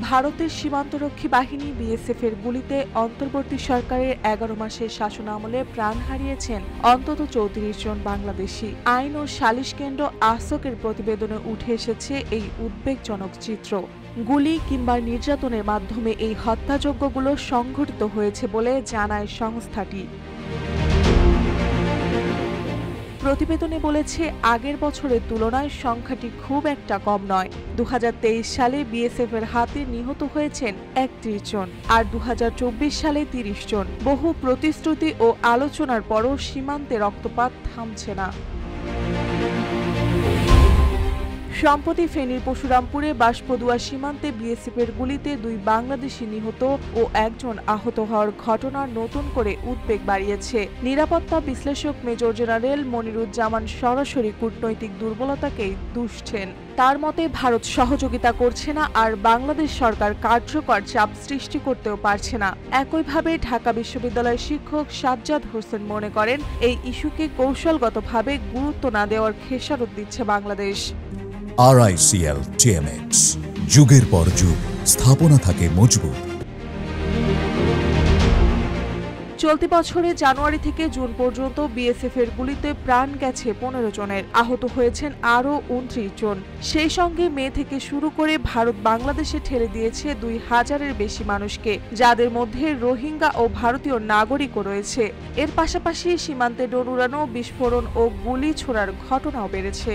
ভারতের সীমান্তরক্ষী বাহিনী বিএসএফ এর গুলিতে অন্তর্বর্তী সরকারের ১১ মাসের শাসনামলে প্রাণ হারিয়েছেন অন্তত ৩৪ জন বাংলাদেশি। আইন ও সালিশ কেন্দ্র আসকের প্রতিবেদনে উঠে এসেছে এই উদ্বেগজনক চিত্র। গুলি কিংবা নির্যাতনের মাধ্যমে এই হত্যাযজ্ঞগুলো সংঘটিত হয়েছে বলে জানায় সংস্থাটি। প্রতিবেদনে বলেছে, আগের বছরের তুলনায় সংখ্যাটি খুব একটা কম নয়। ২০২৩ সালে বিএসএফ এর হাতে নিহত হয়েছেন ৩১ জন, আর ২০২৪ সালে ৩০ জন। বহু প্রতিশ্রুতি ও আলোচনার পরও সীমান্তে রক্তপাত থামছে না। সম্প্রতি ফেনীর পরশুরামপুরে বাঁশপদুয়া সীমান্তে বিএসএফ এর গুলিতে ২ বাংলাদেশি নিহত ও ১ জন আহত হওয়ার ঘটনা নতুন করে উদ্বেগ বাড়িয়েছে। নিরাপত্তা বিশ্লেষক মেজর জেনারেল মনিরুজ্জামান সরাসরি কূটনৈতিক দুর্বলতাকেই দুষছেন। তার মতে, ভারত সহযোগিতা করছে না, আর বাংলাদেশ সরকার কার্যকর চাপ সৃষ্টি করতেও পারছে না। একইভাবে ঢাকা বিশ্ববিদ্যালয়ের শিক্ষক সাজ্জাদ হোসেন মনে করেন, এই ইস্যুকে কৌশলগতভাবে গুরুত্ব না দেওয়ার খেসারত দিচ্ছে বাংলাদেশ। RICL TMX, যুগের পর যুগ স্থাপনা থাকে মজবুত। চলতি বছরে জানুয়ারি থেকে জুন পর্যন্ত বিএসএফ এর গুলিতে প্রাণ গেছে ১৫ জনের, আহত হয়েছেন আরও ২৯ জন। সেই সঙ্গে মে থেকে শুরু করে ভারত বাংলাদেশে ঠেলে দিয়েছে ২,০০০-এর বেশি মানুষকে, যাদের মধ্যে রোহিঙ্গা ও ভারতীয় নাগরিকও রয়েছে। এর পাশাপাশি সীমান্তে ড্রোন উড়ানো, বিস্ফোরণ ও গুলি ছোড়ার ঘটনাও বেড়েছে।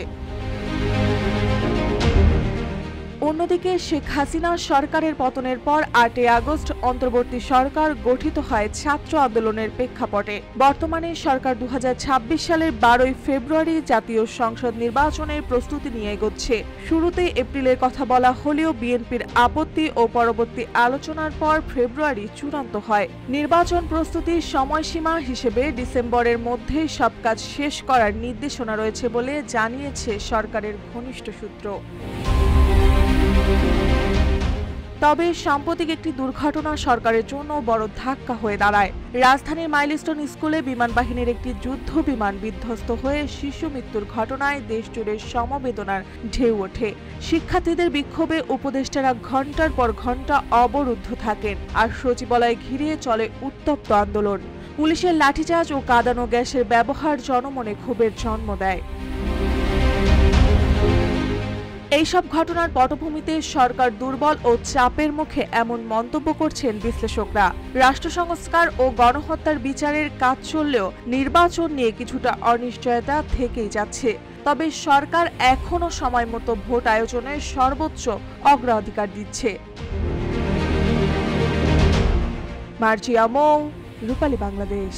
অন্যদিকে শেখ হাসিনা সরকারের পতনের পর ৮ আগস্ট অন্তর্বর্তী সরকার গঠিত হয় ছাত্র আন্দোলনের প্রেক্ষাপটে। বর্তমানে সরকার ২০২৬ সালের ১২ ফেব্রুয়ারি জাতীয় সংসদ নির্বাচনের প্রস্তুতি নিয়ে এগোচ্ছে। শুরুতে এপ্রিলের কথা বলা হলেও বিএনপির আপত্তি ও পরবর্তী আলোচনার পর ফেব্রুয়ারি চূড়ান্ত হয়। নির্বাচন প্রস্তুতির সময়সীমা হিসেবে ডিসেম্বরের মধ্যে সব কাজ শেষ করার নির্দেশনা রয়েছে বলে জানিয়েছে সরকারের ঘনিষ্ঠ সূত্র। তবে সাম্প্রতিক একটি দুর্ঘটনা সরকারের জন্য বড় ধাক্কা হয়ে দাঁড়ায়। রাজধানীর মাইলস্টোন স্কুলে বিমান বাহিনীর একটি যুদ্ধ বিমান বিধ্বস্ত হয়ে শিশু মৃত্যুর ঘটনায় দেশজুড়ে সমবেদনার ঢেউ ওঠে। শিক্ষার্থীদের বিক্ষোভে উপদেষ্টারা ঘণ্টার পর ঘণ্টা অবরুদ্ধ থাকেন, আর সচিবালয় ঘিরে চলে উত্তপ্ত আন্দোলন। পুলিশের লাঠিচার্জ ও কাঁদানো গ্যাসের ব্যবহার জনমনে ক্ষোভের জন্ম দেয়। এইসব ঘটনার পটভূমিতে সরকার দুর্বল ও চাপের মুখে এমন মন্তব্য করছেন বিশ্লেষকরা। রাষ্ট্র সংস্কার ও গণহত্যার বিচারের কাজ চললেও নির্বাচন নিয়ে কিছুটা অনিশ্চয়তা থেকেই যাচ্ছে। তবে সরকার এখনও সময়মতো ভোট আয়োজনের সর্বোচ্চ অগ্রাধিকার দিচ্ছে। মার্জিয়া মৌ, রূপালী বাংলাদেশ।